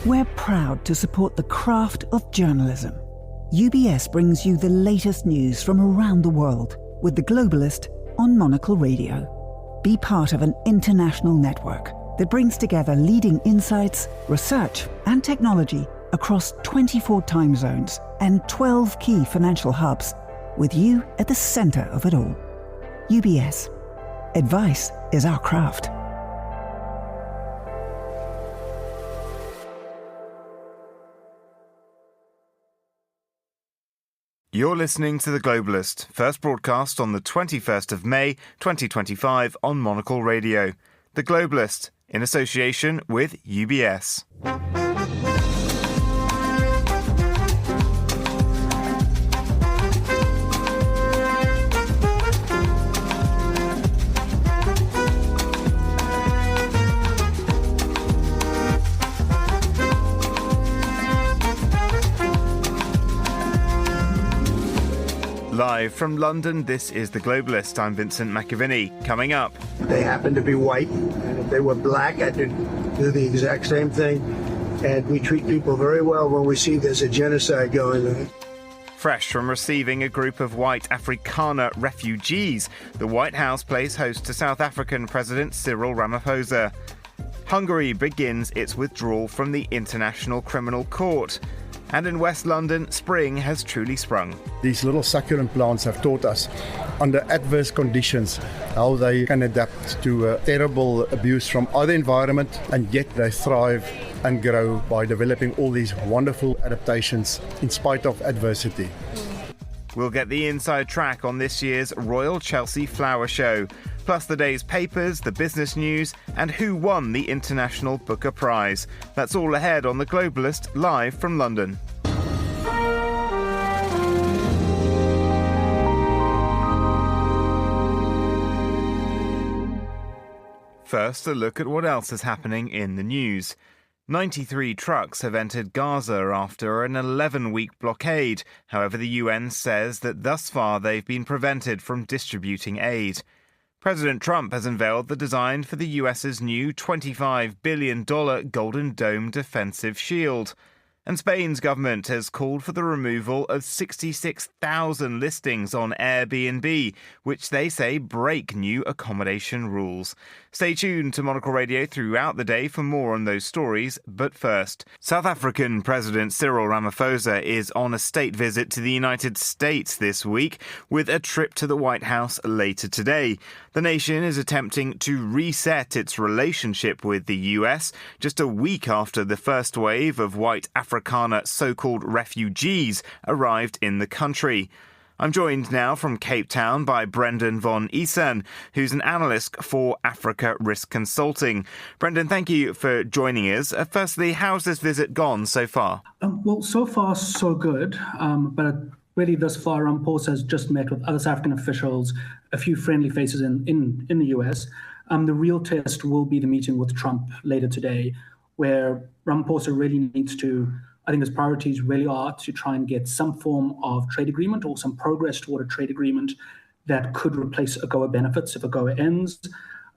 We're proud to support the craft of journalism. UBS brings you the latest news from around the world with The Globalist on Monocle Radio. Be part of an international network that brings together leading insights, research, and technology across 24 time zones and 12 key financial hubs, with you at the center of it all. UBS. Advice is our craft. You're listening to The Globalist, first broadcast on the 21st of May 2025 on Monocle Radio. The Globalist, in association with UBS. Live from London, this is The Globalist. I'm Vincent McAviney. Coming up. They happen to be white, and if they were black, I could do the exact same thing. And we treat people very well when we see there's a genocide going on. Fresh from receiving a group of white Afrikaner refugees, the White House plays host to South African President Cyril Ramaphosa. Hungary begins its withdrawal from the International Criminal Court. And in West London, spring has truly sprung. These little succulent plants have taught us, under adverse conditions, how they can adapt to terrible abuse from other environment, and yet they thrive and grow by developing all these wonderful adaptations in spite of adversity. We'll get the inside track on this year's Royal Chelsea Flower Show, plus the day's papers, the business news, and who won the International Booker Prize. That's all ahead on The Globalist, live from London. First, a look at what else is happening in the news. 93 trucks have entered Gaza after an 11-week blockade. However, the UN says that thus far they've been prevented from distributing aid. President Trump has unveiled the design for the US's new $25 billion Golden Dome defensive shield. And Spain's government has called for the removal of 66,000 listings on Airbnb, which they say break new accommodation rules. Stay tuned to Monocle Radio throughout the day for more on those stories. But first, South African President Cyril Ramaphosa is on a state visit to the United States this week, with a trip to the White House later today. The nation is attempting to reset its relationship with the US just a week after the first wave of white Afrikaner so-called refugees arrived in the country. I'm joined now from Cape Town by Brendan von Eason, who's an analyst for Africa Risk Consulting. Brendan, thank you for joining us. Firstly, how's this visit gone so far? Well, so far, so good. But really, thus far, Ramaphosa has just met with other South African officials, a few friendly faces in the US. The real test will be the meeting with Trump later today, where Ramaphosa really needs to, I think his priorities really are to try and get some form of trade agreement or some progress toward a trade agreement that could replace AGOA benefits if AGOA ends,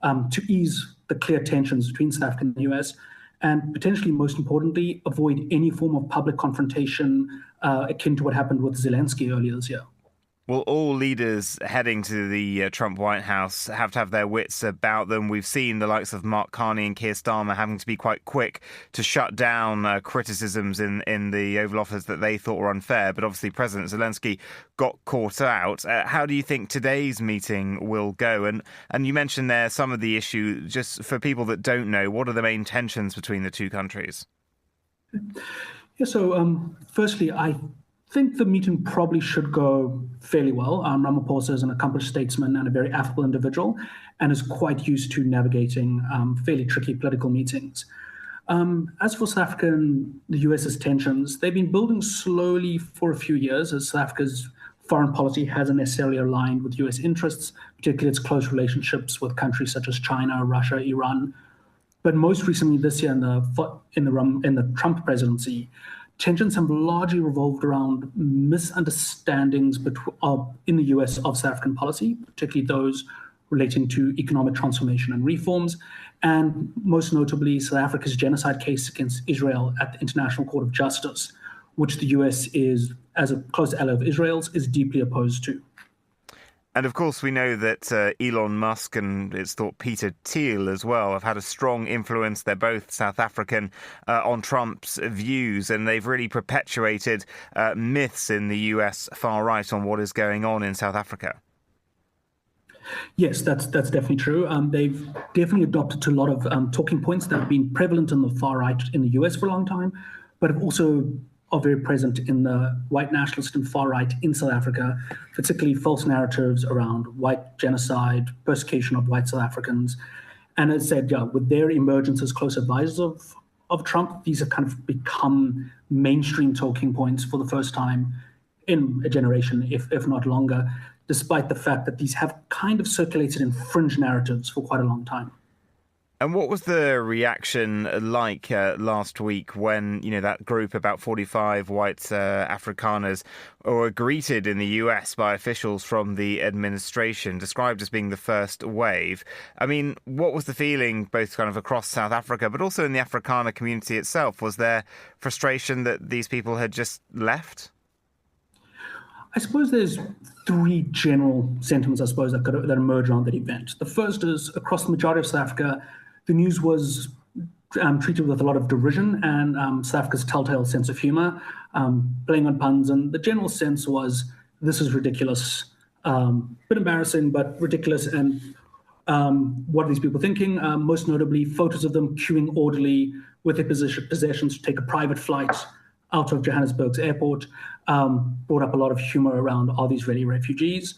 to ease the clear tensions between South Africa and the US, and potentially, most importantly, avoid any form of public confrontation akin to what happened with Zelensky earlier this year. Well, all leaders heading to the Trump White House have to have their wits about them. We've seen the likes of Mark Carney and Keir Starmer having to be quite quick to shut down criticisms in the Oval Office that they thought were unfair. But obviously, President Zelensky got caught out. How do you think today's meeting will go? And you mentioned there some of the issue, just for people that don't know, what are the main tensions between the two countries? Yeah, so firstly, I think the meeting probably should go fairly well. Ramaphosa is an accomplished statesman and a very affable individual, and is quite used to navigating fairly tricky political meetings. As for South Africa and the US's tensions, they've been building slowly for a few years, as South Africa's foreign policy hasn't necessarily aligned with US interests, particularly its close relationships with countries such as China, Russia, Iran. But most recently this year in the Trump presidency, tensions have largely revolved around misunderstandings in the US of South African policy, particularly those relating to economic transformation and reforms, and most notably South Africa's genocide case against Israel at the International Court of Justice, which the US is, as a close ally of Israel's, is deeply opposed to. And of course, we know that Elon Musk and it's thought Peter Thiel as well have had a strong influence. They're both South African on Trump's views, and they've really perpetuated myths in the US far right on what is going on in South Africa. Yes, that's definitely true. They've definitely adopted to a lot of talking points that have been prevalent in the far right in the US for a long time, but have also are very present in the white nationalist and far right in South Africa, particularly false narratives around white genocide, persecution of white South Africans. And as I said, with their emergence as close advisors of Trump, these have kind of become mainstream talking points for the first time in a generation, if not longer, despite the fact that these have kind of circulated in fringe narratives for quite a long time. And what was the reaction like last week when, that group, about 45 white Afrikaners, were greeted in the US by officials from the administration, described as being the first wave? I mean, what was the feeling both kind of across South Africa, but also in the Afrikaner community itself? Was there frustration that these people had just left? I suppose there's three general sentiments, that emerge around that event. The first is, across the majority of South Africa, the news was treated with a lot of derision and South Africa's telltale sense of humor, playing on puns. And the general sense was, this is ridiculous, bit embarrassing, but ridiculous. And what are these people thinking? Most notably, photos of them queuing orderly with their possessions to take a private flight out of Johannesburg's airport, brought up a lot of humor around, are these really refugees?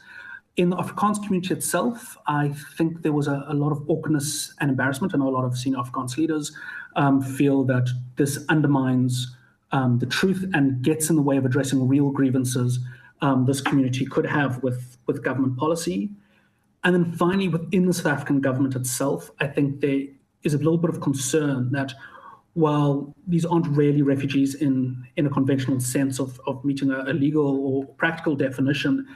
In the Afrikaans community itself, I think there was a lot of awkwardness and embarrassment. I know a lot of senior Afrikaans leaders feel that this undermines the truth and gets in the way of addressing real grievances this community could have with government policy. And then finally, within the South African government itself, I think there is a little bit of concern that while these aren't really refugees in a conventional sense of meeting a legal or practical definition,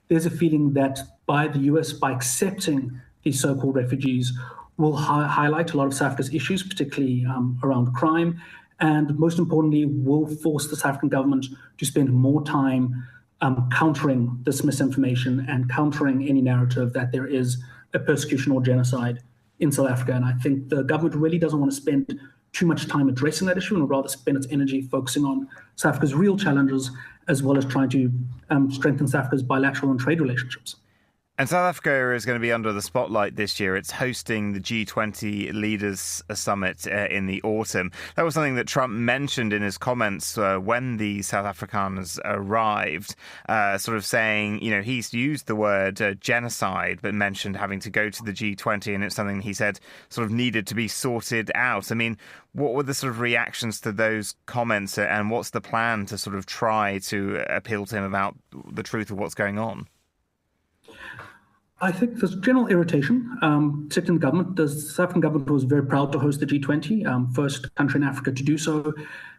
there's a feeling that by the US, by accepting these so-called refugees, will highlight a lot of South Africa's issues, particularly around crime, and most importantly, will force the South African government to spend more time countering this misinformation and countering any narrative that there is a persecution or genocide in South Africa. And I think the government really doesn't want to spend too much time addressing that issue and would rather spend its energy focusing on South Africa's real challenges, as well as trying to strengthen South Africa's bilateral and trade relationships. And South Africa is going to be under the spotlight this year. It's hosting the G20 Leaders Summit in the autumn. That was something that Trump mentioned in his comments when the South Afrikaners arrived, sort of saying, he's used the word genocide, but mentioned having to go to the G20, and it's something he said sort of needed to be sorted out. I mean, what were the sort of reactions to those comments, and what's the plan to sort of try to appeal to him about the truth of what's going on? I think there's general irritation, particularly in the government. The South African government was very proud to host the G20, first country in Africa to do so.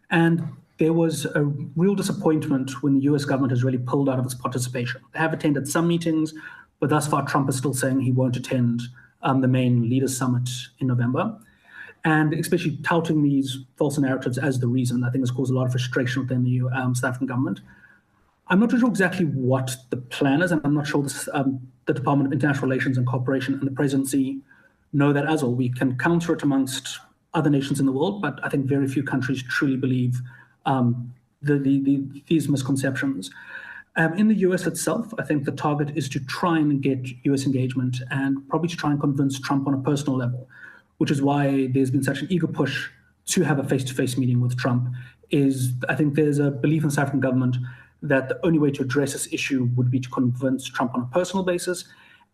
And there was a real disappointment when the US government has really pulled out of its participation. They have attended some meetings, but thus far Trump is still saying he won't attend the main Leaders Summit in November. And especially touting these false narratives as the reason, I think has caused a lot of frustration within the South African government. I'm not sure exactly what the plan is, and I'm not sure the Department of International Relations and Cooperation and the presidency know that as well. We can counter it amongst other nations in the world, but I think very few countries truly believe these misconceptions. In the US itself, I think the target is to try and get US engagement and probably to try and convince Trump on a personal level, which is why there's been such an eager push to have a face-to-face meeting with Trump. I think there's a belief in the South African government that the only way to address this issue would be to convince Trump on a personal basis,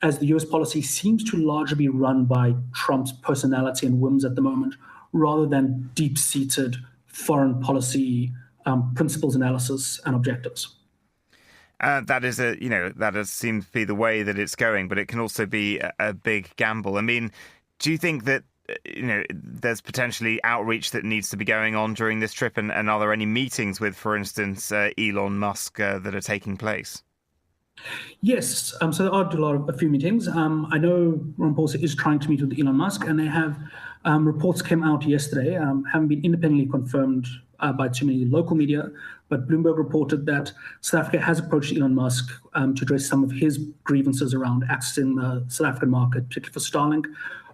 as the US policy seems to largely be run by Trump's personality and whims at the moment, rather than deep-seated foreign policy principles, analysis, and objectives. That does seem to be the way that it's going, but it can also be a big gamble. I mean, do you think that there's potentially outreach that needs to be going on during this trip, and are there any meetings with, for instance, Elon Musk that are taking place? Yes, so there are a few meetings. I know Ramaphosa is trying to meet with Elon Musk, and they have reports came out yesterday, haven't been independently confirmed by too many local media, but Bloomberg reported that South Africa has approached Elon Musk to address some of his grievances around accessing the South African market, particularly for Starlink,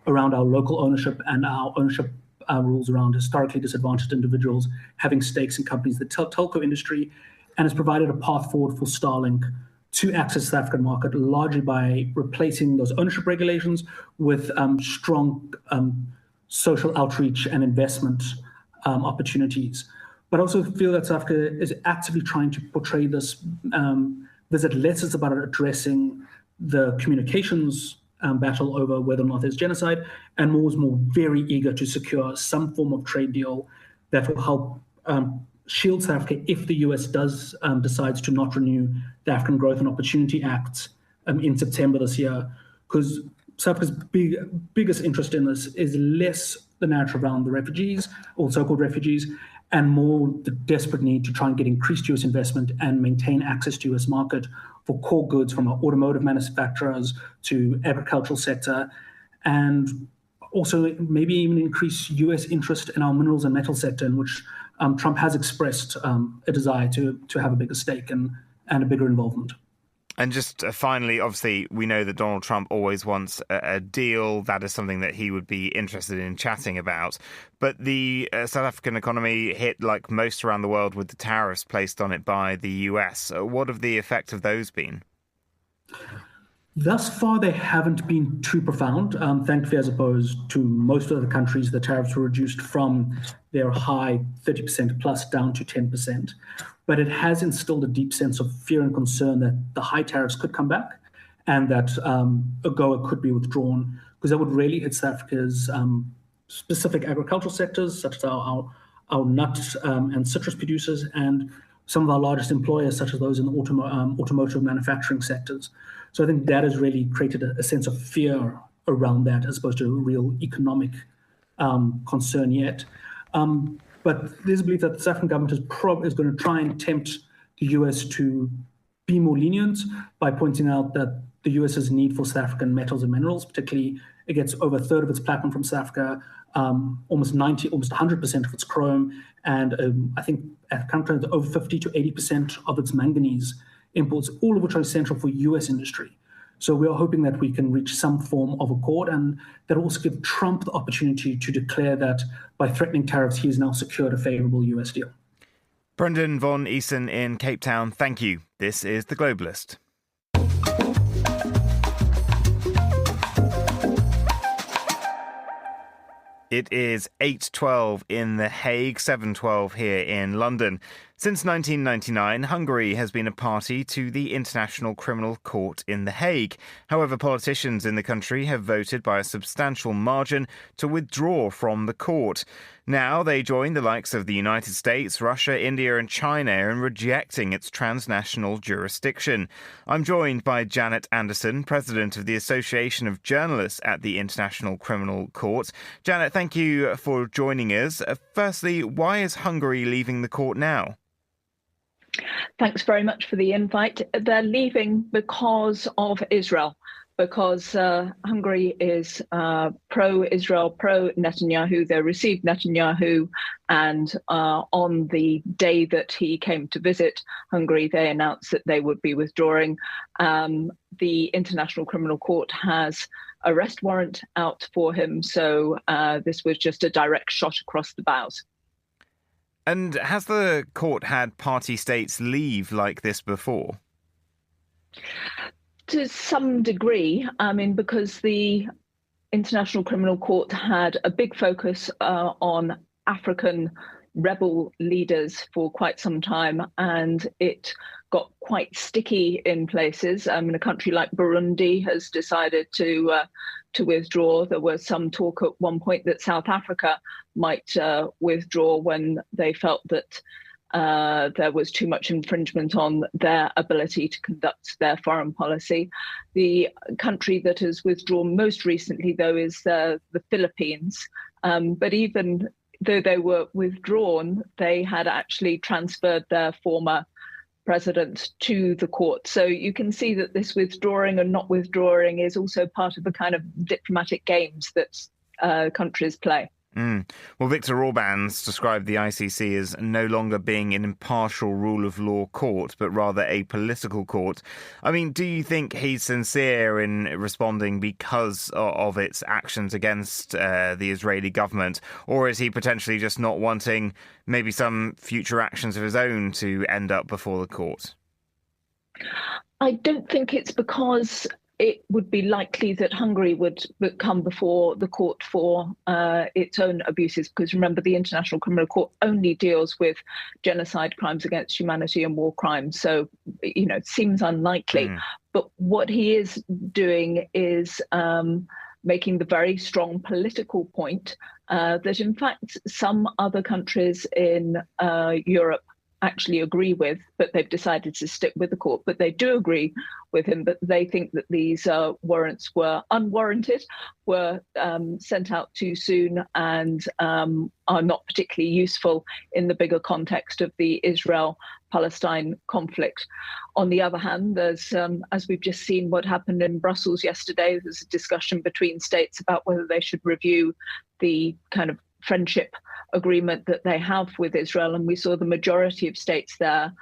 around our local ownership and our ownership rules around historically disadvantaged individuals having stakes in companies, the telco industry, and has provided a path forward for Starlink to access the South African market, largely by replacing those ownership regulations with strong social outreach and investment opportunities. But I also feel that South Africa is actively trying to portray this visit less as about addressing the communications battle over whether or not there's genocide, and more is very eager to secure some form of trade deal that will help shield South Africa if the US does decides to not renew the African Growth and Opportunity Act in September this year. Because South Africa's biggest interest in this is less the narrative around the refugees or so-called refugees, and more the desperate need to try and get increased US investment and maintain access to US market for core goods from our automotive manufacturers to agricultural sector, and also maybe even increase US interest in our minerals and metal sector, in which Trump has expressed a desire to have a bigger stake and a bigger involvement. And just finally, obviously, we know that Donald Trump always wants a deal. That is something that he would be interested in chatting about. But the South African economy hit, like most around the world, with the tariffs placed on it by the US. What have the effect of those been? Thus far, they haven't been too profound. Thankfully, as opposed to most other countries, the tariffs were reduced from their high 30% plus down to 10%. But it has instilled a deep sense of fear and concern that the high tariffs could come back and that AGOA could be withdrawn, because that would really hit South Africa's specific agricultural sectors, such as our nut and citrus producers, and some of our largest employers, such as those in the automotive manufacturing sectors. So I think that has really created a sense of fear around that, as opposed to a real economic concern yet. But there's a belief that the South African government is going to try and tempt the US to be more lenient by pointing out that the US's need for South African metals and minerals, particularly it gets over a third of its platinum from South Africa, almost 100% of its chrome, and I think Africa over 50 to 80% of its manganese imports, all of which are essential for US industry. So we are hoping that we can reach some form of accord, and that will also give Trump the opportunity to declare that by threatening tariffs, he has now secured a favorable US deal. Brendan von Eason in Cape Town, thank you. This is The Globalist. It is 8:12 in The Hague, 7:12 here in London. Since 1999, Hungary has been a party to the International Criminal Court in The Hague. However, politicians in the country have voted by a substantial margin to withdraw from the court. Now they join the likes of the United States, Russia, India and China in rejecting its transnational jurisdiction. I'm joined by Janet Anderson, President of the Association of Journalists at the International Criminal Court. Janet, thank you for joining us. Firstly, why is Hungary leaving the court now? Thanks very much for the invite. They're leaving because of Israel, because Hungary is pro-Israel, pro-Netanyahu. They received Netanyahu, and on the day that he came to visit Hungary, they announced that they would be withdrawing. The International Criminal Court has arrest warrant out for him, so this was just a direct shot across the bows. And has the court had party states leave like this before? To some degree, because the International Criminal Court had a big focus on African rebel leaders for quite some time, and it got quite sticky in places. A country like Burundi has decided to withdraw. There was some talk at one point that South Africa might withdraw when they felt that there was too much infringement on their ability to conduct their foreign policy. The country that has withdrawn most recently, though, is the Philippines. But even though they were withdrawn, they had actually transferred their former president to the court. So you can see that this withdrawing and not withdrawing is also part of the kind of diplomatic games that countries play. Well, Viktor Orban's described the ICC as no longer being an impartial rule of law court, but rather a political court. I mean, do you think he's sincere in responding because of its actions against the Israeli government, or is he potentially just not wanting maybe some future actions of his own to end up before the court? I don't think it's because it would be likely that Hungary would come before the court for its own abuses, because remember, the International Criminal Court only deals with genocide, crimes against humanity and war crimes. So, it seems unlikely. But what he is doing is making the very strong political point that, in fact, some other countries in Europe actually agree with, but they've decided to stick with the court. But they do agree with him, but they think that these warrants were unwarranted, were sent out too soon, and are not particularly useful in the bigger context of the Israel-Palestine conflict. On the other hand, there's, as we've just seen what happened in Brussels yesterday, there's a discussion between states about whether they should review the kind of friendship agreement that they have with Israel. And we saw the majority of states there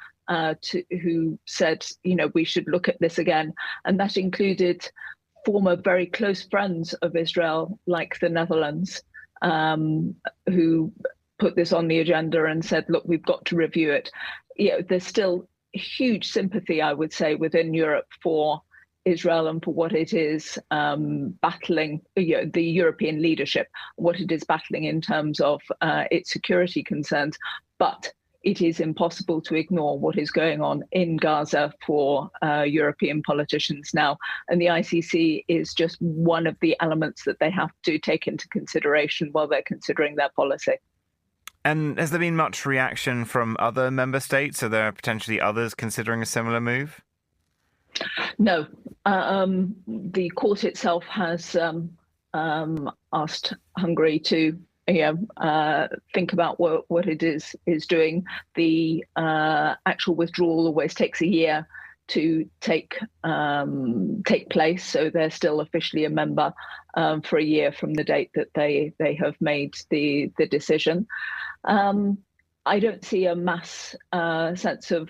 who said, we should look at this again. And that included former very close friends of Israel, like the Netherlands, who put this on the agenda and said, look, we've got to review it. There's still huge sympathy, I would say, within Europe for Israel and for what it is battling, the European leadership, what it is battling in terms of its security concerns. But it is impossible to ignore what is going on in Gaza for European politicians now. And the ICC is just one of the elements that they have to take into consideration while they're considering their policy. And has there been much reaction from other member states? Are there potentially others considering a similar move? No. The court itself has asked Hungary to think about what it is doing. The actual withdrawal always takes a year to take place, so they're still officially a member for a year from the date that they have made the decision. I don't see a mass sense of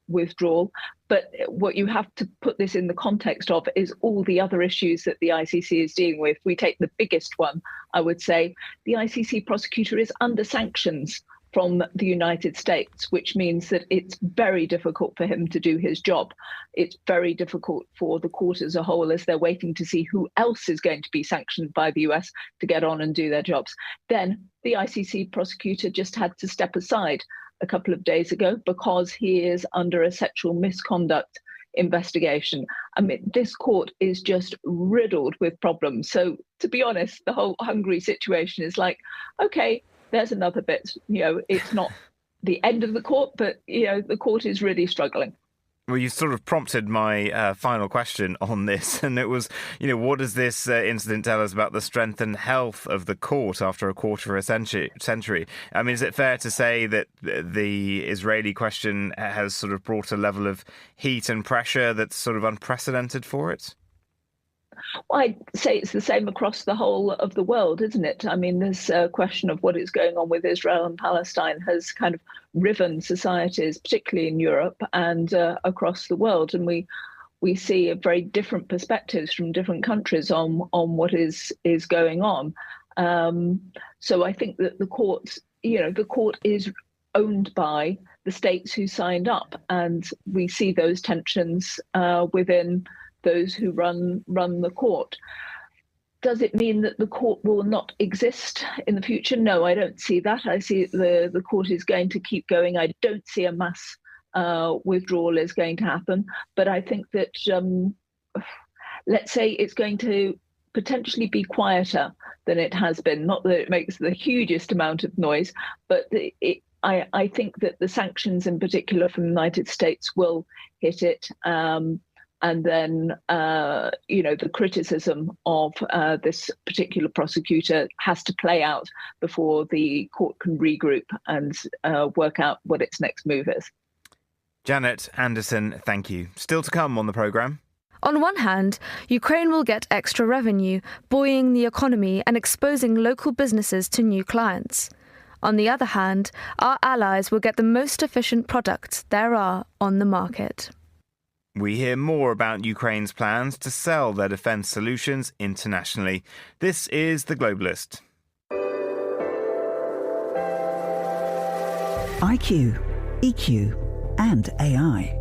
withdrawal, but what you have to put this in the context of is all the other issues that the ICC is dealing with. We take the biggest one, I would say. The ICC prosecutor is under sanctions from the United States, which means that it's very difficult for him to do his job. It's very difficult for the court as a whole, as they're waiting to see who else is going to be sanctioned by the US to get on and do their jobs. Then the ICC prosecutor just had to step aside a couple of days ago because he is under a sexual misconduct investigation. I mean, this court is just riddled with problems. So to be honest, the whole Hungary situation is like, okay, there's another bit. It's not the end of the court, but the court is really struggling. Well, you sort of prompted my final question on this, and it was, what does this incident tell us about the strength and health of the court after a quarter of a century? I mean, is it fair to say that the Israeli question has sort of brought a level of heat and pressure that's sort of unprecedented for it? Well, I'd say it's the same across the whole of the world, isn't it? I mean, this question of what is going on with Israel and Palestine has kind of riven societies, particularly in Europe and across the world. And we see very different perspectives from different countries on what is going on. So I think that the court is owned by the states who signed up, and we see those tensions within those who run the court. Does it mean that the court will not exist in the future? No, I don't see that. I see the court is going to keep going. I don't see a mass withdrawal is going to happen. But I think that, let's say it's going to potentially be quieter than it has been. Not that it makes the hugest amount of noise, but I think that the sanctions in particular from the United States will hit it. And then, the criticism of this particular prosecutor has to play out before the court can regroup and work out what its next move is. Janet Anderson, thank you. Still to come on the programme. On one hand, Ukraine will get extra revenue, buoying the economy and exposing local businesses to new clients. On the other hand, our allies will get the most efficient products there are on the market. We hear more about Ukraine's plans to sell their defence solutions internationally. This is The Globalist. IQ, EQ, and AI.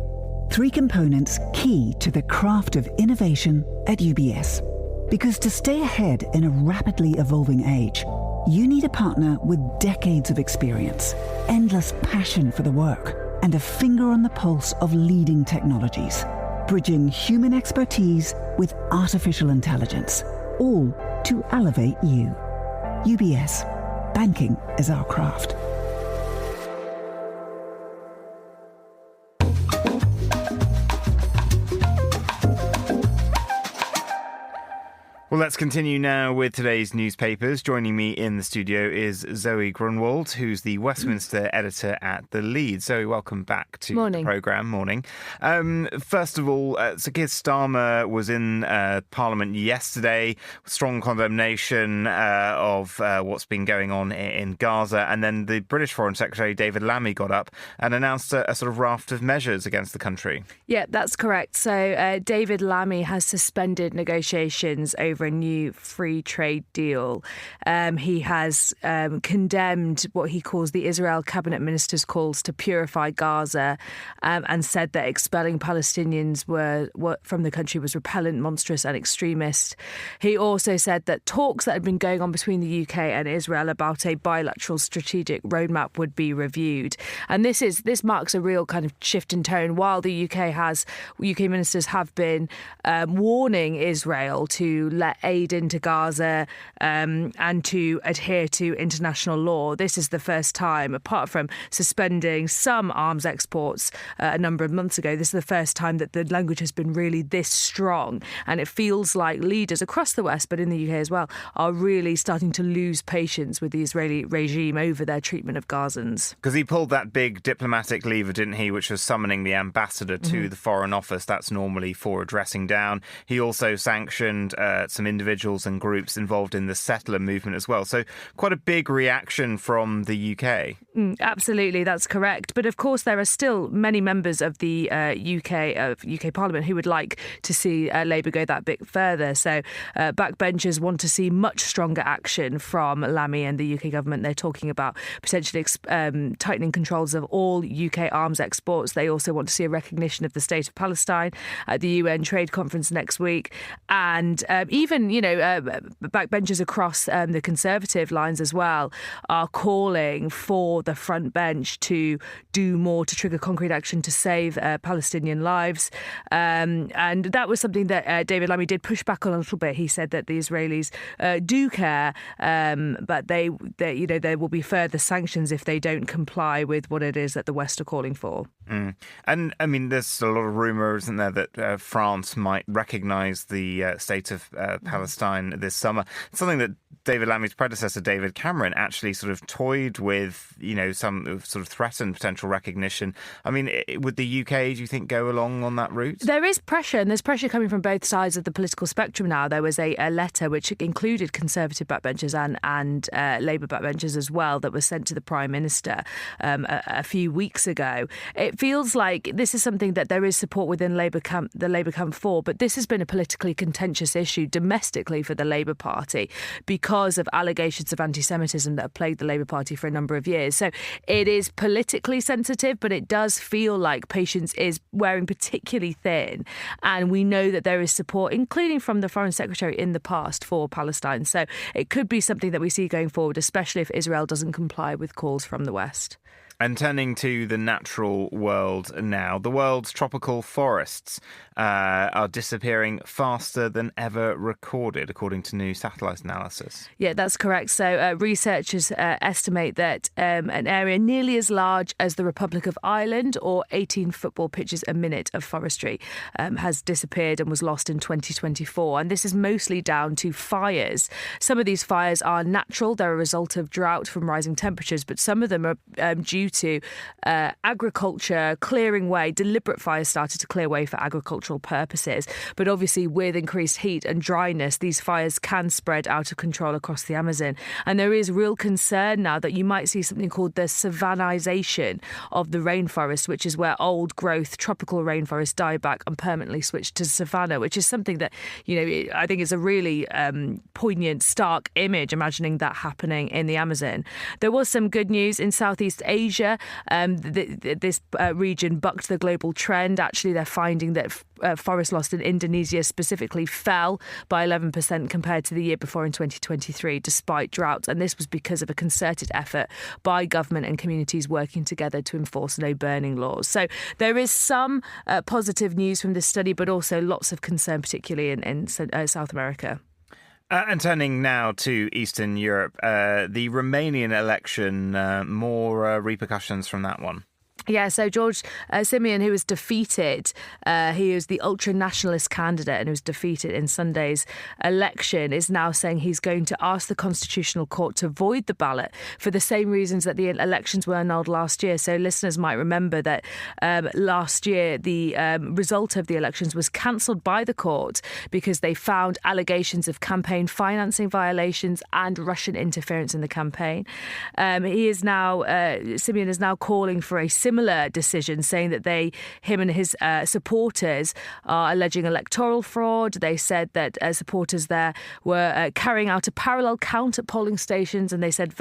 3 components key to the craft of innovation at UBS. Because to stay ahead in a rapidly evolving age, you need a partner with decades of experience, endless passion for the work, and a finger on the pulse of leading technologies, bridging human expertise with artificial intelligence, all to elevate you. UBS. Banking is our craft. Well, let's continue now with today's newspapers. Joining me in the studio is Zoe Grunwald, who's the Westminster editor at The Lead. Zoe, welcome back to the programme. Morning. First of all, Sir Keir Starmer was in Parliament yesterday. Strong condemnation of what's been going on in Gaza. And then the British Foreign Secretary, David Lammy, got up and announced a sort of raft of measures against the country. Yeah, that's correct. So David Lammy has suspended negotiations over a new free trade deal. He has condemned what he calls the Israel cabinet minister's calls to purify Gaza and said that expelling Palestinians from the country was repellent, monstrous and extremist. He also said that talks that had been going on between the UK and Israel about a bilateral strategic roadmap would be reviewed. And this marks a real kind of shift in tone. While the UK ministers have been warning Israel to let aid into Gaza and to adhere to international law. This is the first time, apart from suspending some arms exports a number of months ago, this is the first time that the language has been really this strong. And it feels like leaders across the West, but in the UK as well, are really starting to lose patience with the Israeli regime over their treatment of Gazans. Because he pulled that big diplomatic lever, didn't he, which was summoning the ambassador to the Foreign Office. That's normally for addressing down. He also sanctioned some individuals and groups involved in the settler movement as well. So quite a big reaction from the UK. Absolutely, that's correct. But of course, there are still many members of the UK Parliament who would like to see Labour go that bit further. So backbenchers want to see much stronger action from Lammy and the UK government. They're talking about potentially tightening controls of all UK arms exports. They also want to see a recognition of the state of Palestine at the UN Trade Conference next week. And even, backbenchers across the Conservative lines as well are calling for the front bench to do more to trigger concrete action to save Palestinian lives. And that was something that David Lammy did push back on a little bit. He said that the Israelis do care, but they there will be further sanctions if they don't comply with what it is that the West are calling for. And I mean, there's a lot of rumour, isn't there, that France might recognise the state of Palestine this summer. It's something that David Lammy's predecessor, David Cameron, actually sort of toyed with, some sort of threatened potential recognition. I mean, would the UK, do you think, go along on that route? There is pressure, and there's pressure coming from both sides of the political spectrum now. There was a letter which included Conservative backbenchers and Labour backbenchers as well that was sent to the Prime Minister a few weeks ago. It feels like this is something that there is support within the Labour camp for, but this has been a politically contentious issue domestically for the Labour Party because of allegations of anti-Semitism that have plagued the Labour Party for a number of years. So it is politically sensitive, but it does feel like patience is wearing particularly thin. And we know that there is support, including from the Foreign Secretary in the past, for Palestine. So it could be something that we see going forward, especially if Israel doesn't comply with calls from the West. And turning to the natural world now, the world's tropical forests are disappearing faster than ever recorded, according to new satellite analysis. Yeah, that's correct. So researchers estimate that an area nearly as large as the Republic of Ireland, or 18 football pitches a minute of forestry, has disappeared and was lost in 2024. And this is mostly down to fires. Some of these fires are natural. They're a result of drought from rising temperatures, but some of them are due to agriculture, clearing way. Deliberate fires started to clear way for agricultural purposes. But obviously, with increased heat and dryness, these fires can spread out of control across the Amazon. And there is real concern now that you might see something called the savannization of the rainforest, which is where old growth tropical rainforests die back and permanently switch to savanna, which is something that, I think is a really poignant, stark image, imagining that happening in the Amazon. There was some good news in Southeast Asia. This region bucked the global trend. Actually, they're finding that forest loss in Indonesia specifically fell by 11% compared to the year before in 2023, despite drought. And this was because of a concerted effort by government and communities working together to enforce no burning laws. So there is some positive news from this study, but also lots of concern, particularly in South America. And turning now to Eastern Europe, the Romanian election, more repercussions from that one. Yeah, so George Simeon, who was defeated, he is the ultra-nationalist candidate and who was defeated in Sunday's election, is now saying he's going to ask the Constitutional Court to void the ballot for the same reasons that the elections were annulled last year. So listeners might remember that last year the result of the elections was cancelled by the court because they found allegations of campaign financing violations and Russian interference in the campaign. Simeon is now calling for a similar decision, saying that him and his supporters are alleging electoral fraud. They said that supporters there were carrying out a parallel count at polling stations, and they said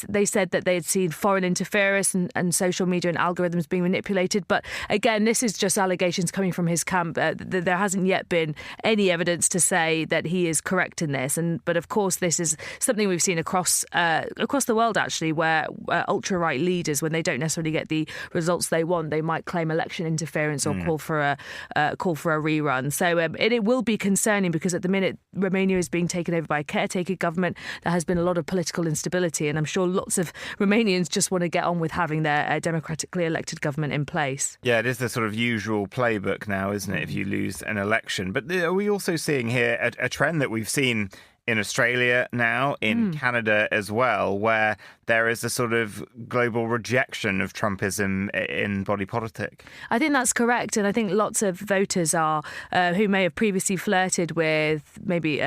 they said that they had seen foreign interference and social media and algorithms being manipulated. But again, this is just allegations coming from his camp. There hasn't yet been any evidence to say that he is correct in this. But of course, this is something we've seen across the world, actually, where ultra-right leaders, when they don't necessarily get the results they want, they might claim election interference or call for a rerun. So it will be concerning because at the minute Romania is being taken over by a caretaker government. There has been a lot of political instability, and I'm sure lots of Romanians just want to get on with having their democratically elected government in place. Yeah, it is the sort of usual playbook now, isn't it, if you lose an election? But are we also seeing here a trend that we've seen in Australia now, in Canada as well, where there is a sort of global rejection of Trumpism in body politic? I think that's correct. And I think lots of voters are who may have previously flirted with maybe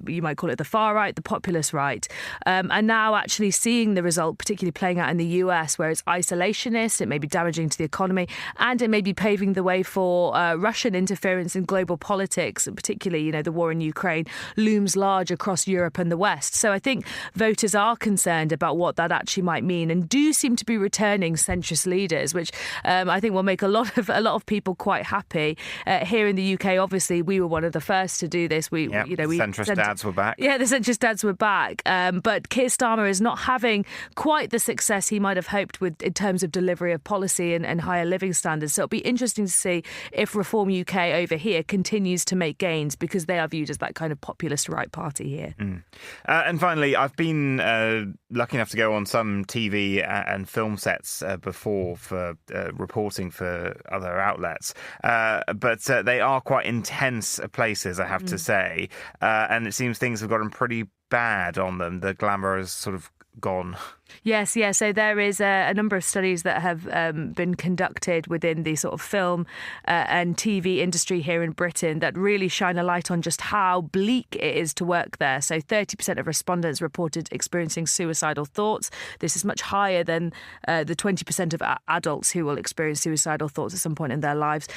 you might call it the far right, the populist right, and now actually seeing the result, particularly playing out in the US, where it's isolationist, it may be damaging to the economy, and it may be paving the way for Russian interference in global politics, and particularly, the war in Ukraine looms large across Europe and the West. So I think voters are concerned about what that actually might mean, and do seem to be returning centrist leaders, which I think will make a lot of people quite happy. Here in the UK, obviously, we were one of the first to do this. Centrist dads were back. Yeah, the centrist dads were back. But Keir Starmer is not having quite the success he might have hoped with in terms of delivery of policy and higher living standards. So it'll be interesting to see if Reform UK over here continues to make gains, because they are viewed as that kind of populist right party here. And finally, I've been lucky enough to go on some TV and film sets before for reporting for other outlets, but they are quite intense places, I have to say, and it seems things have gotten pretty bad on them. The glamour is sort of gone. Yes. So there is a number of studies that have been conducted within the sort of film and TV industry here in Britain that really shine a light on just how bleak it is to work there. So 30% of respondents reported experiencing suicidal thoughts. This is much higher than the 20% of adults who will experience suicidal thoughts at some point in their lives.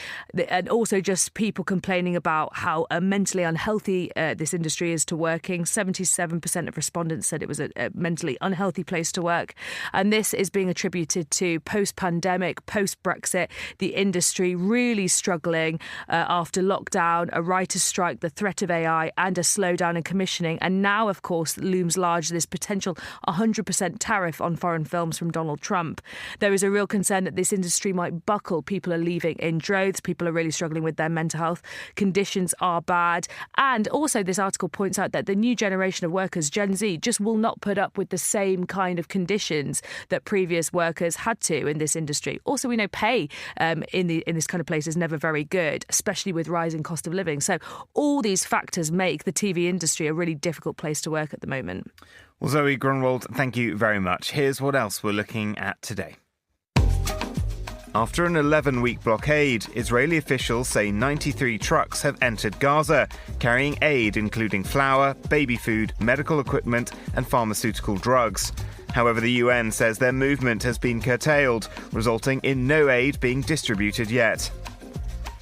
And also just people complaining about how mentally unhealthy this industry is to working. 77% of respondents said it was a mentally unhealthy place to work. And this is being attributed to post-pandemic, post-Brexit, the industry really struggling after lockdown, a writer's strike, the threat of AI, and a slowdown in commissioning. And now, of course, looms large this potential 100% tariff on foreign films from Donald Trump. There is a real concern that this industry might buckle. People are leaving in droves. People are really struggling with their mental health. Conditions are bad. And also, this article points out that the new generation of workers, Gen Z, just will not put up with the same kind of conditions that previous workers had to in this industry. Also, we know pay in this kind of place is never very good, especially with rising cost of living. So all these factors make the TV industry a really difficult place to work at the moment. Well, Zoe Grunwald, thank you very much. Here's what else we're looking at today. After an 11-week blockade, Israeli officials say 93 trucks have entered Gaza, carrying aid including flour, baby food, medical equipment and pharmaceutical drugs. However, the UN says their movement has been curtailed, resulting in no aid being distributed yet.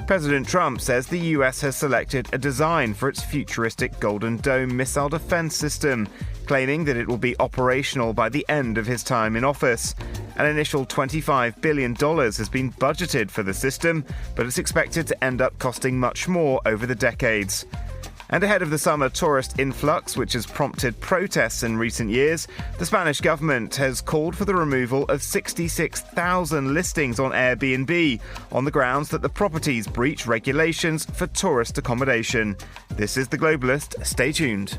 President Trump says the US has selected a design for its futuristic Golden Dome missile defense system, claiming that it will be operational by the end of his time in office. An initial $25 billion has been budgeted for the system, but it's expected to end up costing much more over the decades. And ahead of the summer tourist influx, which has prompted protests in recent years, the Spanish government has called for the removal of 66,000 listings on Airbnb on the grounds that the properties breach regulations for tourist accommodation. This is The Globalist. Stay tuned.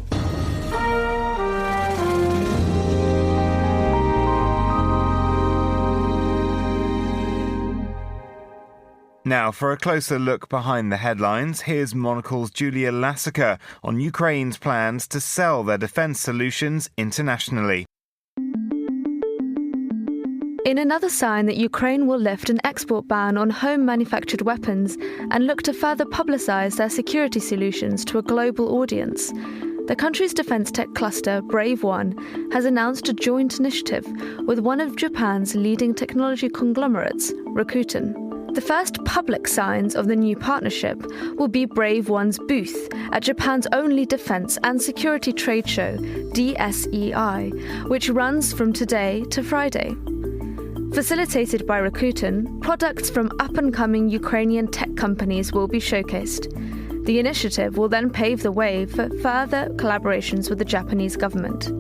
Now, for a closer look behind the headlines, here's Monocle's Julia Lassica on Ukraine's plans to sell their defence solutions internationally. In another sign that Ukraine will lift an export ban on home-manufactured weapons and look to further publicise their security solutions to a global audience, the country's defence tech cluster, Brave One, has announced a joint initiative with one of Japan's leading technology conglomerates, Rakuten. The first public signs of the new partnership will be Brave One's booth at Japan's only defence and security trade show, DSEI, which runs from today to Friday. Facilitated by Rakuten, products from up-and-coming Ukrainian tech companies will be showcased. The initiative will then pave the way for further collaborations with the Japanese government.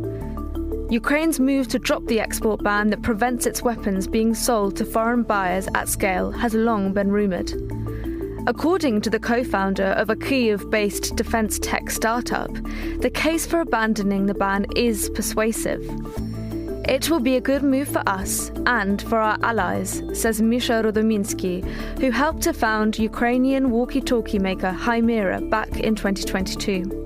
Ukraine's move to drop the export ban that prevents its weapons being sold to foreign buyers at scale has long been rumoured. According to the co-founder of a Kyiv-based defence tech startup, the case for abandoning the ban is persuasive. It will be a good move for us and for our allies, says Misha Rodominsky, who helped to found Ukrainian walkie-talkie maker Hymera back in 2022.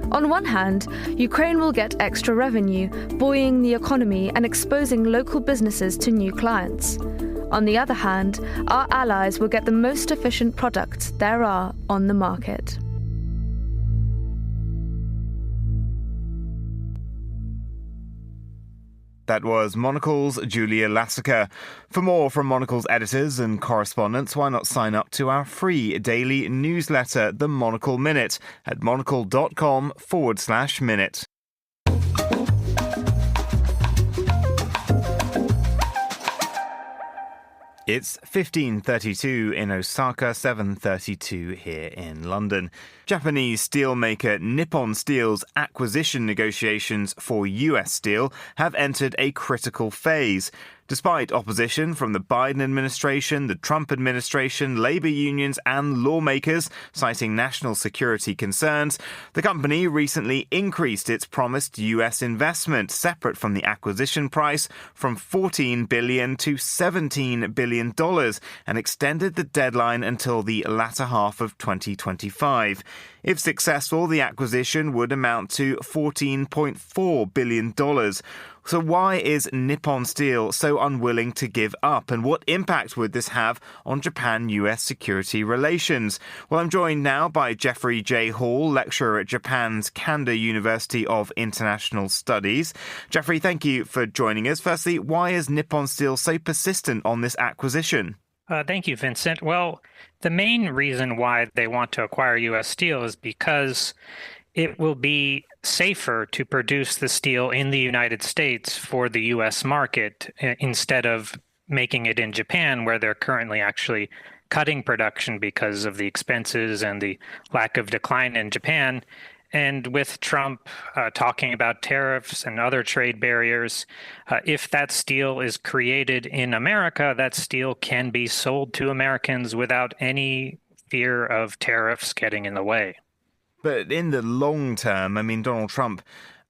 On one hand, Ukraine will get extra revenue, buoying the economy and exposing local businesses to new clients. On the other hand, our allies will get the most efficient products there are on the market. That was Monocle's Julia Lassica. For more from Monocle's editors and correspondents, why not sign up to our free daily newsletter, The Monocle Minute, at monocle.com/minute. It's 15:32 in Osaka, 7:32 here in London. Japanese steelmaker Nippon Steel's acquisition negotiations for US Steel have entered a critical phase. Despite opposition from the Biden administration, the Trump administration, labor unions and lawmakers citing national security concerns, the company recently increased its promised US investment separate from the acquisition price from $14 billion to $17 billion and extended the deadline until the latter half of 2025. If successful, the acquisition would amount to $14.4 billion. So why is Nippon Steel so unwilling to give up, and what impact would this have on Japan-US security relations? Well, I'm joined now by Jeffrey J. Hall, lecturer at Japan's Kanda University of International Studies. Jeffrey, thank you for joining us. Firstly, why is Nippon Steel so persistent on this acquisition? Thank you, Vincent. Well, the main reason why they want to acquire U.S. Steel is because it will be safer to produce the steel in the United States for the U.S. market instead of making it in Japan, where they're currently actually cutting production because of the expenses and the lack of decline in Japan. And with Trump talking about tariffs and other trade barriers, if that steel is created in America, that steel can be sold to Americans without any fear of tariffs getting in the way. But in the long term, I mean, Donald Trump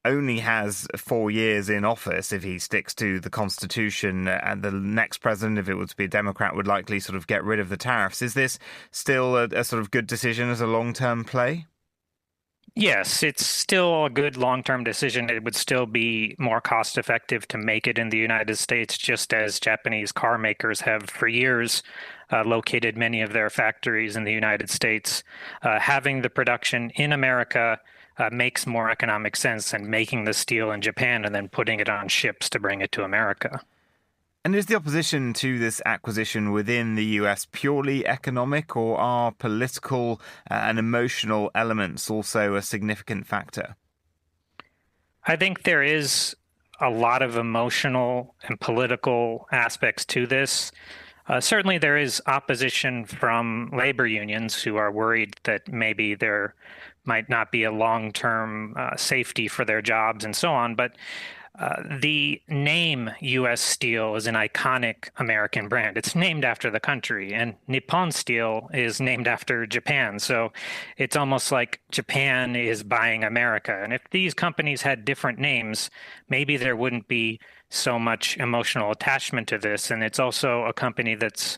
only has 4 years in office if he sticks to the Constitution, and the next president, if it was to be a Democrat, would likely sort of get rid of the tariffs. Is this still a sort of good decision as a long-term play? Yes, it's still a good long-term decision. It would still be more cost-effective to make it in the United States, just as Japanese car makers have for years located many of their factories in the United States. Having the production in America makes more economic sense than making the steel in Japan and then putting it on ships to bring it to America. And is the opposition to this acquisition within the US purely economic, or are political and emotional elements also a significant factor? I think there is a lot of emotional and political aspects to this. Certainly there is opposition from labor unions who are worried that maybe there might not be a long-term safety for their jobs and so on. But the name U.S. Steel is an iconic American brand. It's named after the country, and Nippon Steel is named after Japan. So it's almost like Japan is buying America. And if these companies had different names, maybe there wouldn't be so much emotional attachment to this. And it's also a company that's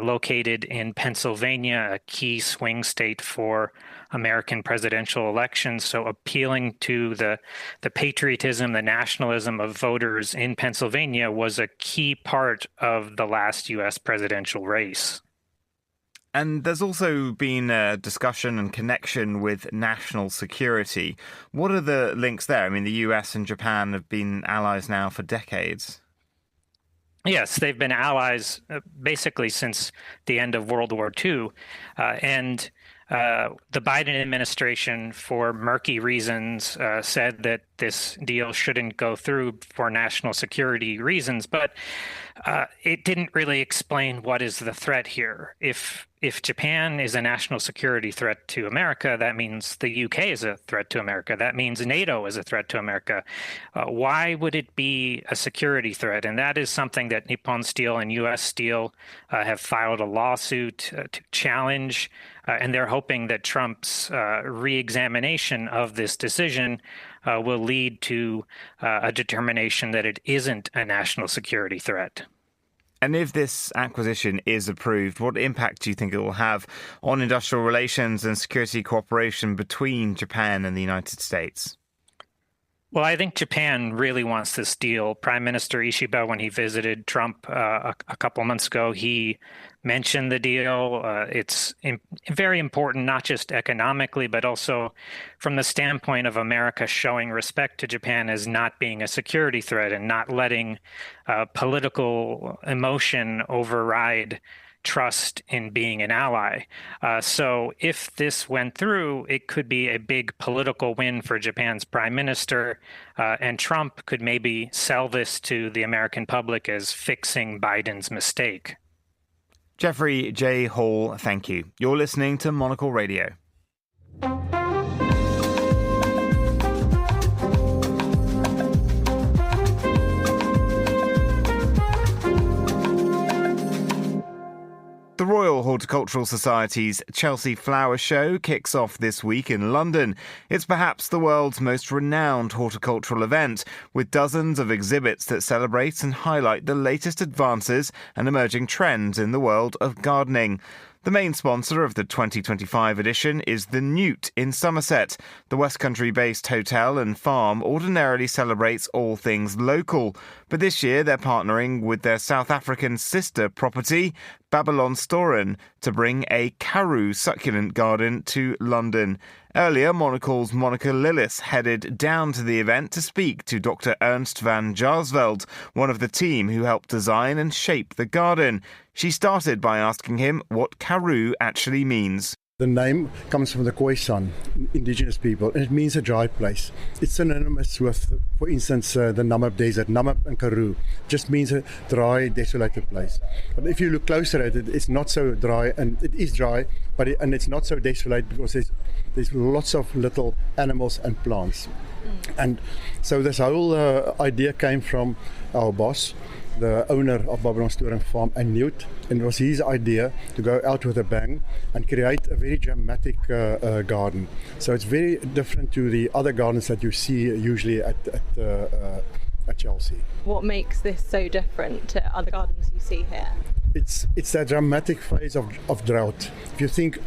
located in Pennsylvania, a key swing state for American presidential elections. So appealing to the patriotism, the nationalism of voters in Pennsylvania was a key part of the last U.S. presidential race. And there's also been a discussion and connection with national security. What are the links there? I mean, the US and Japan have been allies now for decades. Yes, they've been allies basically since the end of World War II. And the Biden administration, for murky reasons, said that this deal shouldn't go through for national security reasons. But it didn't really explain what is the threat here. If Japan is a national security threat to America, that means the UK is a threat to America. That means NATO is a threat to America. Why would it be a security threat? And that is something that Nippon Steel and US Steel have filed a lawsuit to challenge. And they're hoping that Trump's re-examination of this decision will lead to a determination that it isn't a national security threat. And if this acquisition is approved, what impact do you think it will have on industrial relations and security cooperation between Japan and the United States? Well, I think Japan really wants this deal. Prime Minister Ishiba, when he visited Trump a couple months ago, he mentioned the deal. It's very important, not just economically, but also from the standpoint of America showing respect to Japan as not being a security threat and not letting political emotion override trust in being an ally. So if this went through, it could be a big political win for Japan's prime minister, and Trump could maybe sell this to the American public as fixing Biden's mistake. Jeffrey J. Hall, thank you. You're listening to Monocle Radio. The Royal Horticultural Society's Chelsea Flower Show kicks off this week in London. It's perhaps the world's most renowned horticultural event, with dozens of exhibits that celebrate and highlight the latest advances and emerging trends in the world of gardening. The main sponsor of the 2025 edition is the Newt in Somerset. The West Country-based hotel and farm ordinarily celebrates all things local, but this year they're partnering with their South African sister property, Babylon Storen, to bring a Karoo succulent garden to London. Earlier, Monocle's Monica Lillis headed down to the event to speak to Dr. Ernst van Jaarsveld, one of the team who helped design and shape the garden. She started by asking him what Karoo actually means. The name comes from the Khoisan, indigenous people, and it means a dry place. It's synonymous with, for instance, the Namib Desert. Namib and Karoo just means a dry, desolated place. But if you look closer at it, it's not so dry, and it is dry, but it's not so desolate because there's lots of little animals and plants. And so this whole idea came from our boss, the owner of Babylon Storen Farm, and Newt, and it was his idea to go out with a bang and create a very dramatic garden. So it's very different to the other gardens that you see usually at Chelsea. What makes this so different to other gardens you see here? It's that dramatic phase of drought. If you think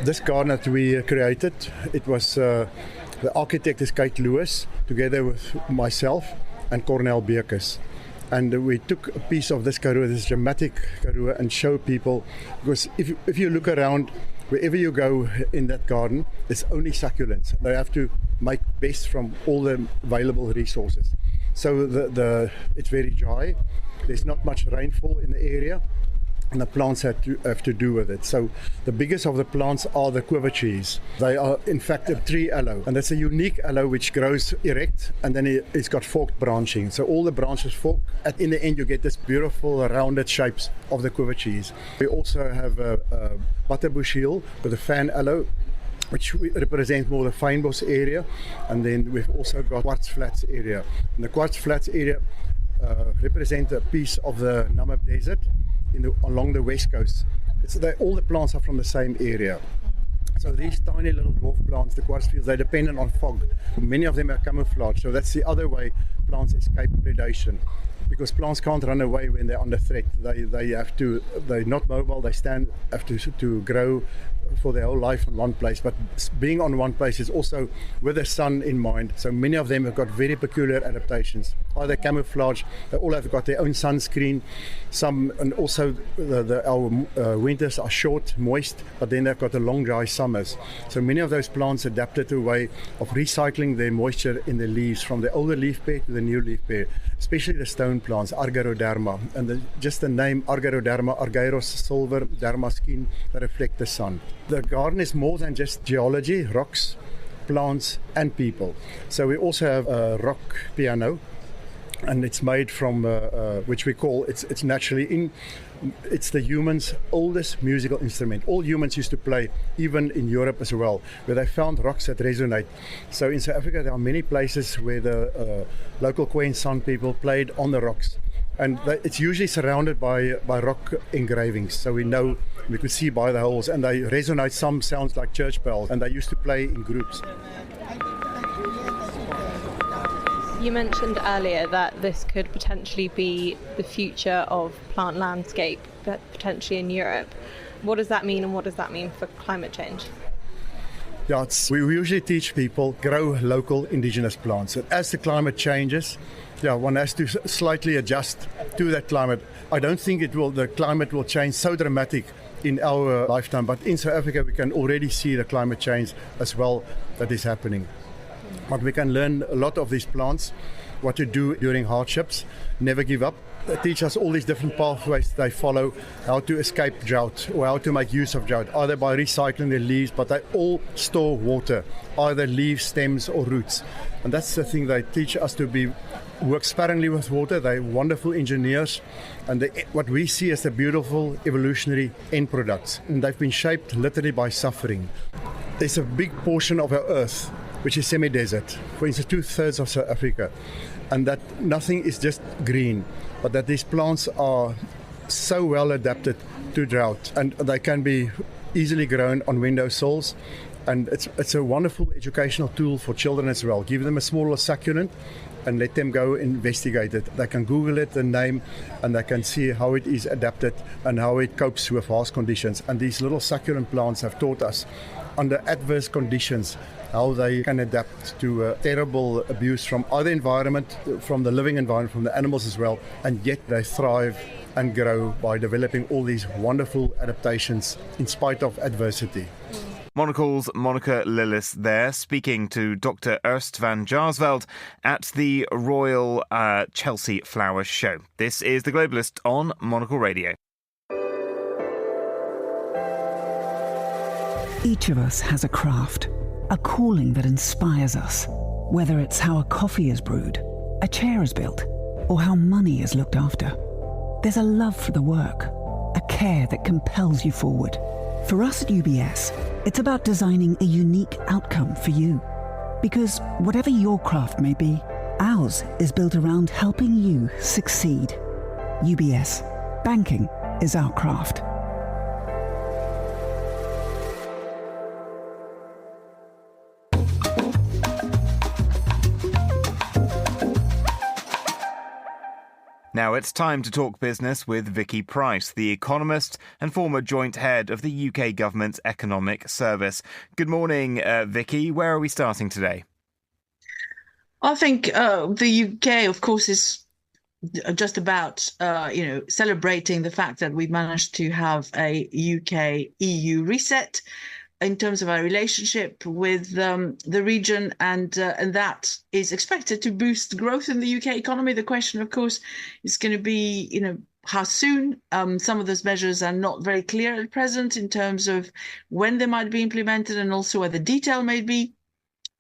This garden that we created, it was the architect is Kate Lewis, together with myself and Cornel Beekes. And we took a piece of this karoo, this dramatic karoo, and show people, because if you look around, wherever you go in that garden, it's only succulents. They have to make best from all the available resources. So it's very dry. There's not much rainfall in the area, and the plants have to do with it. So the biggest of the plants are the quiver trees. They are in fact a tree aloe, and that's a unique aloe which grows erect, and then it's got forked branching. So all the branches fork, and in the end you get this beautiful rounded shapes of the quiver trees. We also have a butterbush hill with a fan aloe, which represents more the fynbos area, and then we've also got quartz flats area. And the quartz flats area represent a piece of the Namib Desert along the west coast. All the plants are from the same area. So these tiny little dwarf plants, the quartz fields, they're dependent on fog. Many of them are camouflage, so that's the other way plants escape predation. Because plants can't run away when they're under threat. They're not mobile, they have to grow for their whole life in one place. But being on one place is also with the sun in mind. So many of them have got very peculiar adaptations. Either camouflage, they all have got their own sunscreen. And also our winters are short, moist, but then they've got the long dry summers. So many of those plants adapted to a way of recycling their moisture in the leaves from the older leaf pair to the new leaf pair, especially the stone plants, Argyroderma, and just the name Argyroderma, Argyros silver, derma skin, that reflect the sun. The garden is more than just geology, rocks, plants and people. So we also have a rock piano, and it's made from which we call it's naturally it's the human's oldest musical instrument. All humans used to play, even in Europe as well, where they found rocks that resonate. So in South Africa there are many places where the local Khoi and San people played on the rocks, and it's usually surrounded by rock engravings, so we could see by the holes, and they resonate. Some sounds like church bells, and they used to play in groups. You mentioned earlier that this could potentially be the future of plant landscape, but potentially in Europe. What does that mean, and what does that mean for climate change? Yeah, we usually teach people grow local indigenous plants. And as the climate changes, one has to slightly adjust to that climate. I don't think the climate will change so dramatic in our lifetime, but in South Africa we can already see the climate change as well that is happening. But we can learn a lot of these plants, what to do during hardships, never give up. They teach us all these different pathways they follow, how to escape drought or how to make use of drought, either by recycling their leaves, but they all store water, either leaves, stems or roots. And that's the thing, they teach us to work sparingly with water. They're wonderful engineers, and what we see as the beautiful evolutionary end products. And they've been shaped literally by suffering. There's a big portion of our earth which is semi-desert, for instance 2/3 of South Africa, and that nothing is just green, but that these plants are so well adapted to drought, and they can be easily grown on windowsills, and it's a wonderful educational tool for children as well. Give them a smaller succulent and let them go investigate it. They can Google it, the name, and they can see how it is adapted and how it copes with harsh conditions. And these little succulent plants have taught us under adverse conditions how they can adapt to terrible abuse from other environment, from the living environment, from the animals as well, and yet they thrive and grow by developing all these wonderful adaptations in spite of adversity. Monocle's Monica Lillis there, speaking to Dr. Ernst van Jaarsveld at the Royal Chelsea Flowers Show. This is The Globalist on Monocle Radio. Each of us has a craft, a calling that inspires us. Whether it's how a coffee is brewed, a chair is built, or how money is looked after. There's a love for the work, a care that compels you forward. For us at UBS, it's about designing a unique outcome for you. Because whatever your craft may be, ours is built around helping you succeed. UBS. Banking is our craft. Now it's time to talk business with Vicky Price, the economist and former joint head of the UK government's Economic Service. Good morning, Vicky. Where are we starting today? I think the UK, of course, is just about, celebrating the fact that we've managed to have a UK-EU reset in terms of our relationship with the region, and that is expected to boost growth in the UK economy. The question, of course, is going to be, how soon. Some of those measures are not very clear at present in terms of when they might be implemented and also what the detail may be.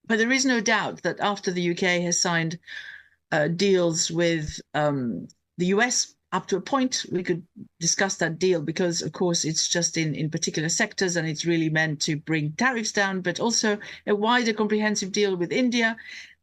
But there is no doubt that after the UK has signed deals with the US, up to a point, we could discuss that deal because, of course, it's just in particular sectors and it's really meant to bring tariffs down, but also a wider comprehensive deal with India.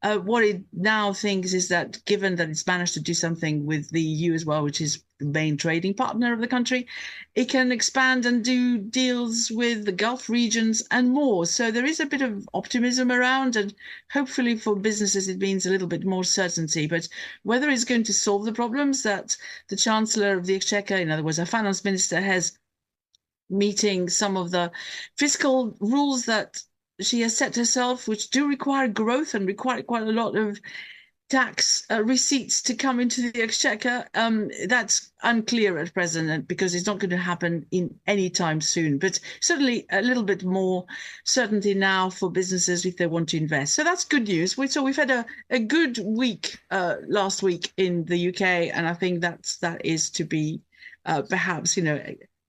What it now thinks is that given that it's managed to do something with the EU as well, which is the main trading partner of the country, it can expand and do deals with the Gulf regions and more. So there is a bit of optimism around, and hopefully for businesses it means a little bit more certainty. But whether it's going to solve the problems that the Chancellor of the Exchequer, in other words, our finance minister, has meeting some of the fiscal rules that she has set herself, which do require growth and require quite a lot of tax receipts to come into the Exchequer, that's unclear at present because it's not going to happen in any time soon. But certainly a little bit more certainty now for businesses if they want to invest. So that's good news. So we've had a good week last week in the UK, and I think that is to be perhaps,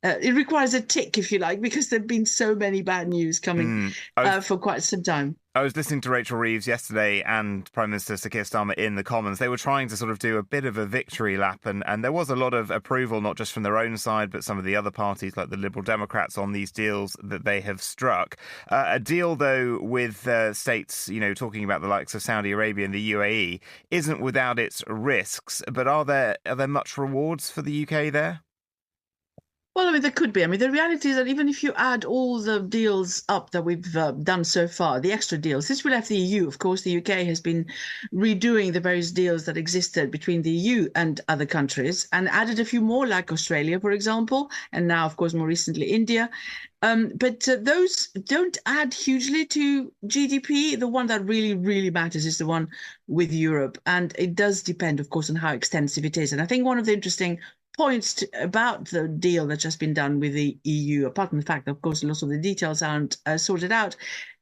it requires a tick, if you like, because there have been so many bad news coming for quite some time. I was listening to Rachel Reeves yesterday and Prime Minister Sir Keir Starmer in the Commons. They were trying to sort of do a bit of a victory lap, and there was a lot of approval, not just from their own side, but some of the other parties, like the Liberal Democrats, on these deals that they have struck. A deal, though, with states, talking about the likes of Saudi Arabia and the UAE, isn't without its risks. But are there much rewards for the UK there? Well, there could be. The reality is that even if you add all the deals up that we've done so far, the extra deals, this will have the EU. Of course, the UK has been redoing the various deals that existed between the EU and other countries and added a few more, like Australia, for example, and now, of course, more recently, India. But those don't add hugely to GDP. The one that really, really matters is the one with Europe. And it does depend, of course, on how extensive it is. And I think one of the interesting points about the deal that's just been done with the EU, apart from the fact that, of course, lots of the details aren't sorted out,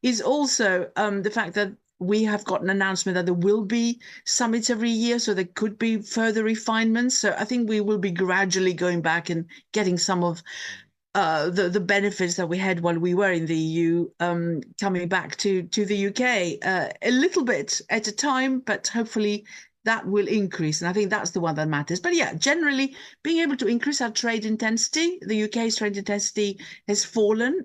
is also the fact that we have got an announcement that there will be summits every year, so there could be further refinements. So I think we will be gradually going back and getting some of the benefits that we had while we were in the EU coming back to the UK a little bit at a time, but hopefully that will increase. And I think that's the one that matters. But yeah, generally being able to increase our trade intensity, the UK's trade intensity has fallen,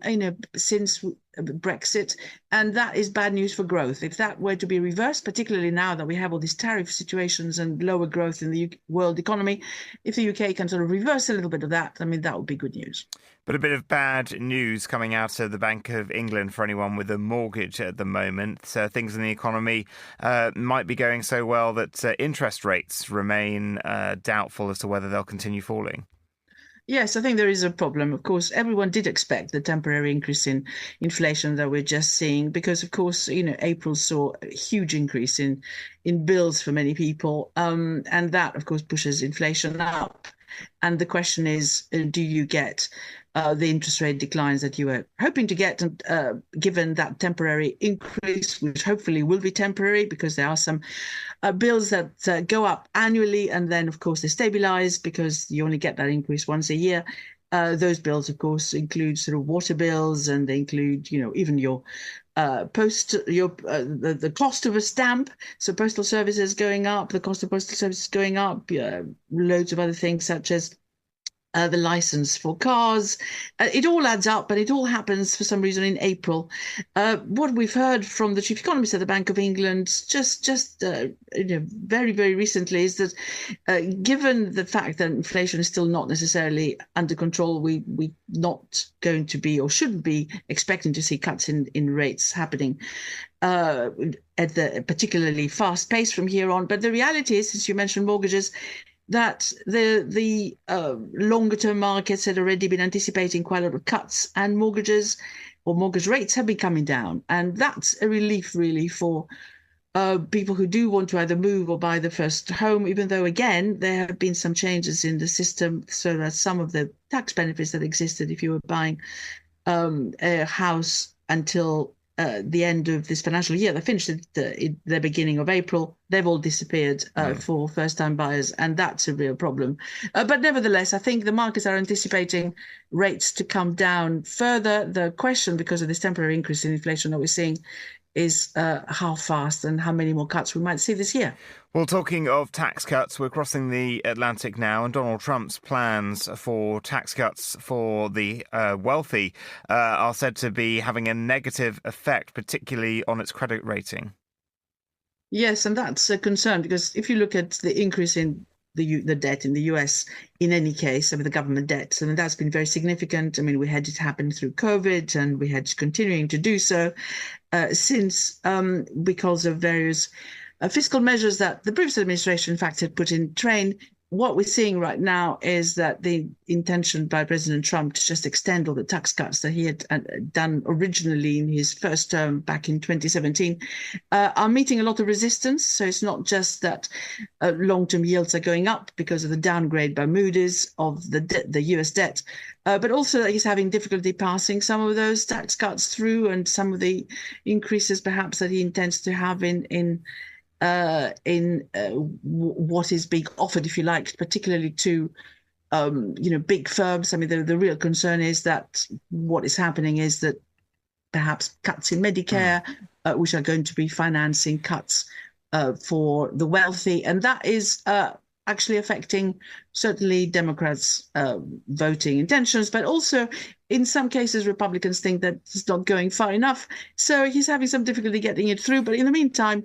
since Brexit, and that is bad news for growth. If that were to be reversed, particularly now that we have all these tariff situations and lower growth in the world economy, if the UK can sort of reverse a little bit of that, that would be good news. But a bit of bad news coming out of the Bank of England for anyone with a mortgage at the moment. Things in the economy might be going so well that interest rates remain doubtful as to whether they'll continue falling. Yes, I think there is a problem. Of course, everyone did expect the temporary increase in inflation that we're just seeing because, of course, April saw a huge increase in bills for many people. And that, of course, pushes inflation up. And the question is, do you get the interest rate declines that you were hoping to get, given that temporary increase, which hopefully will be temporary because there are some bills that go up annually and then, of course, they stabilize because you only get that increase once a year. Those bills, of course, include sort of water bills, and they include, even your the cost of a stamp. So postal services going up, the cost of postal services going up, loads of other things such as the license for cars. It all adds up, but it all happens for some reason in April. What we've heard from the chief economist at the Bank of England just very, very recently is that given the fact that inflation is still not necessarily under control, we're not going to be or shouldn't be expecting to see cuts in rates happening at the particularly fast pace from here on. But the reality is, since you mentioned mortgages, that the longer term markets had already been anticipating quite a lot of cuts, and mortgages or mortgage rates have been coming down. And that's a relief really for people who do want to either move or buy the first home, even though, again, there have been some changes in the system so that some of the tax benefits that existed if you were buying a house until the end of this financial year, they finished at the beginning of April, they've all disappeared for first-time buyers, and that's a real problem. But nevertheless, I think the markets are anticipating rates to come down further. The question, because of this temporary increase in inflation that we're seeing, is how fast and how many more cuts we might see this year. Well, talking of tax cuts, we're crossing the Atlantic now, and Donald Trump's plans for tax cuts for the wealthy are said to be having a negative effect, particularly on its credit rating. Yes, and that's a concern, because if you look at the increase in the debt in the US, in any case, I mean, the government debt, and that's been very significant. I mean, we had it happen through COVID, and we had continuing to do so since because of various fiscal measures that the previous administration, in fact, had put in train. What we're seeing right now is that the intention by President Trump to just extend all the tax cuts that he had done originally in his first term back in 2017 are meeting a lot of resistance. So it's not just that long-term yields are going up because of the downgrade by Moody's of the US debt, but also that he's having difficulty passing some of those tax cuts through, and some of the increases perhaps that he intends to have in what is being offered, if you like, particularly to big firms. I mean, the real concern is that what is happening is that perhaps cuts in Medicare, which are going to be financing cuts for the wealthy, and that is actually affecting certainly Democrats' voting intentions, but also in some cases Republicans think that it's not going far enough. So he's having some difficulty getting it through. But in the meantime,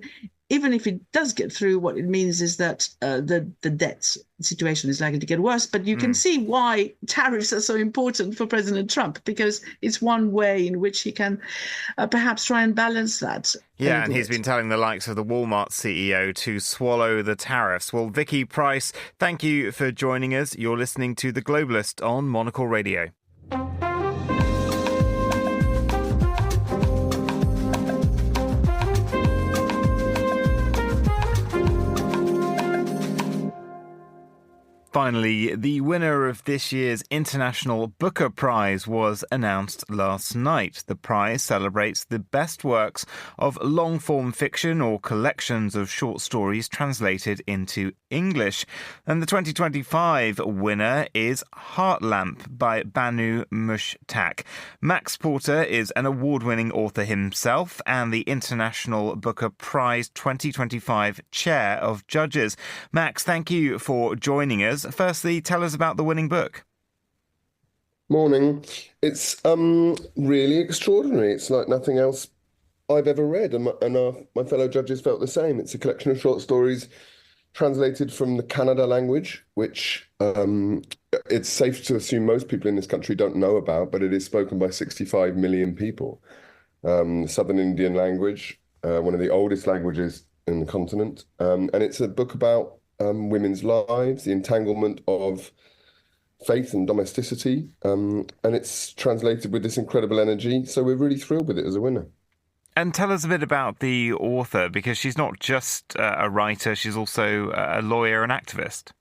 even if it does get through, what it means is that the debt situation is likely to get worse. But you can see why tariffs are so important for President Trump, because it's one way in which he can perhaps try and balance that. Yeah, and he's been telling the likes of the Walmart CEO to swallow the tariffs. Well, Vicky Price, thank you for joining us. You're listening to The Globalist on Monocle Radio. Finally, the winner of this year's International Booker Prize was announced last night. The prize celebrates the best works of long-form fiction or collections of short stories translated into English. And the 2025 winner is Heartlamp by Banu Mushtaq. Max Porter is an award-winning author himself and the International Booker Prize 2025 Chair of Judges. Max, thank you for joining us. Firstly, tell us about the winning book. Morning. It's really extraordinary. It's like nothing else I've ever read, and my fellow judges felt the same. It's a collection of short stories translated from the Kannada language, which it's safe to assume most people in this country don't know about, but it is spoken by 65 million people. Southern Indian language, one of the oldest languages in the continent, and it's a book about women's lives, the entanglement of faith and domesticity, and it's translated with this incredible energy. So we're really thrilled with it as a winner. And tell us a bit about the author, because she's not just a writer, she's also a lawyer and activist.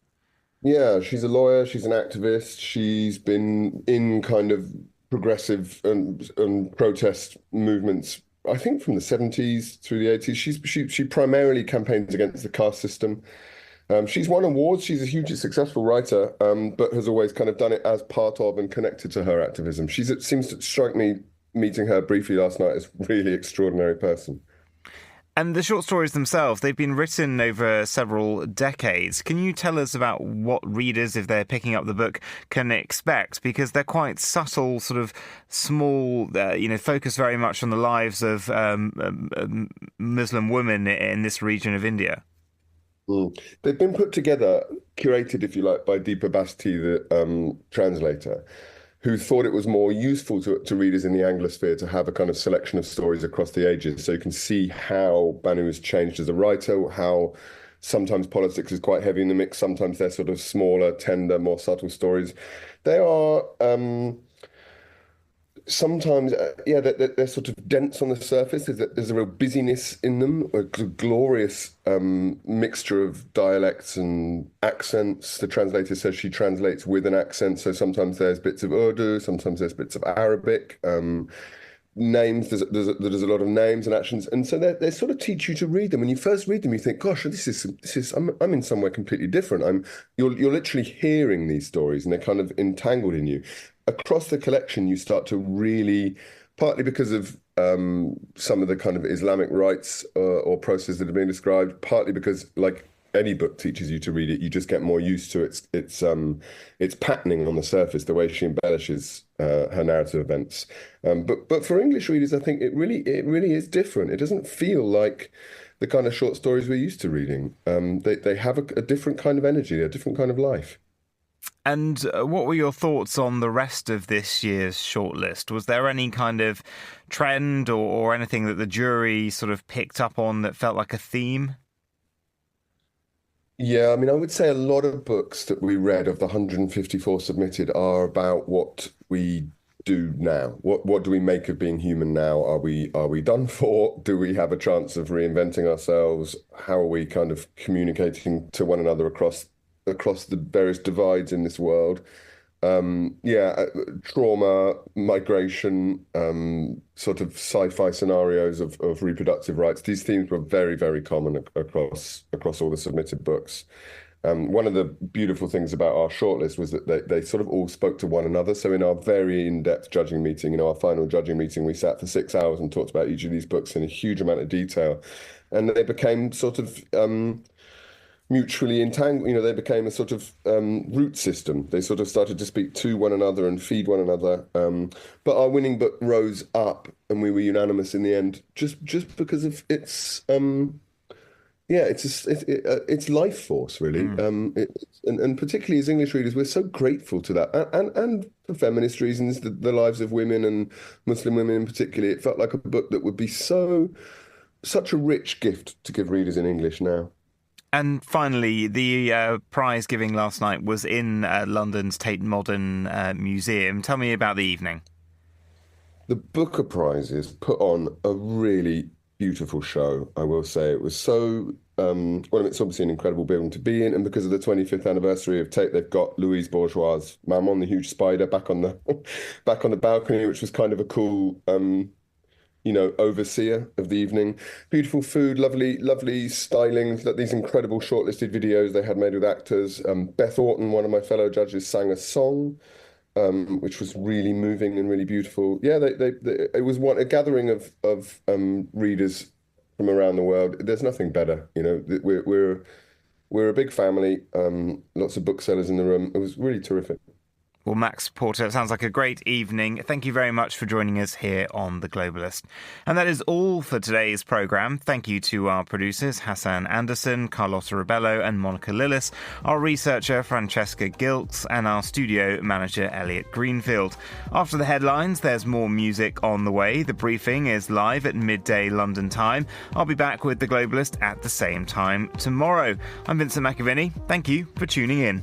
Yeah, she's a lawyer, she's an activist. She's been in kind of progressive and protest movements, I think from the 70s through the 80s. She primarily campaigns against the caste system. She's won awards. She's a hugely successful writer, but has always kind of done it as part of and connected to her activism. It seems to strike me, meeting her briefly last night, as a really extraordinary person. And the short stories themselves, they've been written over several decades. Can you tell us about what readers, if they're picking up the book, can expect? Because they're quite subtle, sort of small, focus very much on the lives of Muslim women in this region of India. They've been put together, curated, if you like, by Deepa Basti, the translator, who thought it was more useful to readers in the Anglosphere to have a kind of selection of stories across the ages, so you can see how Banu has changed as a writer, how Sometimes politics is quite heavy in the mix. Sometimes they're sort of smaller, tender, more subtle stories. They are sometimes, they're sort of dense on the surface. There's a real busyness in them, a glorious mixture of dialects and accents. The translator says she translates with an accent, so sometimes there's bits of Urdu, sometimes there's bits of Arabic. Names, there's a lot of names and actions, and so they sort of teach you to read them. When you first read them, you think, "Gosh, this is I'm in somewhere completely different." You're literally hearing these stories, and they're kind of entangled in you. Across the collection, you start to really, partly because of some of the kind of Islamic rites or processes that have been described, partly because, like any book teaches you to read it, you just get more used to its patterning on the surface, the way she embellishes her narrative events. But for English readers, I think it really is different. It doesn't feel like the kind of short stories we're used to reading. They have a different kind of energy, a different kind of life. And what were your thoughts on the rest of this year's shortlist? Was there any kind of trend or anything that the jury sort of picked up on that felt like a theme? Yeah, I mean, I would say a lot of books that we read of the 154 submitted are about what we do now. What do we make of being human now? Are we done for? Do we have a chance of reinventing ourselves? How are we kind of communicating to one another across the various divides in this world? Trauma, migration, sort of sci-fi scenarios of reproductive rights. These themes were very, very common across all the submitted books. One of the beautiful things about our shortlist was that they sort of all spoke to one another. So in our very in-depth judging meeting, our final judging meeting, we sat for 6 hours and talked about each of these books in a huge amount of detail. And they became sort of mutually entangled. They became a sort of root system. They sort of started to speak to one another and feed one another. But our winning book rose up, and we were unanimous in the end, just because of its it's life force, really. And particularly as English readers, we're so grateful to that, and for feminist reasons, the lives of women and Muslim women in particular. It felt like a book that would be such a rich gift to give readers in English now. And finally, the prize giving last night was in London's Tate Modern Museum. Tell me about the evening. The Booker Prizes put on a really beautiful show, I will say. It was so... it's obviously an incredible building to be in, and because of the 25th anniversary of Tate, they've got Louise Bourgeois' Maman, the huge spider, back on the balcony, which was kind of a cool... overseer of the evening. Beautiful food, lovely styling, these incredible shortlisted videos they had made with actors. Beth Orton, one of my fellow judges, sang a song, which was really moving and really beautiful. Yeah, it was a gathering of readers from around the world. There's nothing better. We're a big family, lots of booksellers in the room. It was really terrific. Well, Max Porter, it sounds like a great evening. Thank you very much for joining us here on The Globalist. And that is all for today's programme. Thank you to our producers, Hassan Anderson, Carlotta Ribello and Monica Lillis, our researcher, Francesca Gilks, and our studio manager, Elliot Greenfield. After the headlines, there's more music on the way. The briefing is live at midday London time. I'll be back with The Globalist at the same time tomorrow. I'm Vincent McAviney. Thank you for tuning in.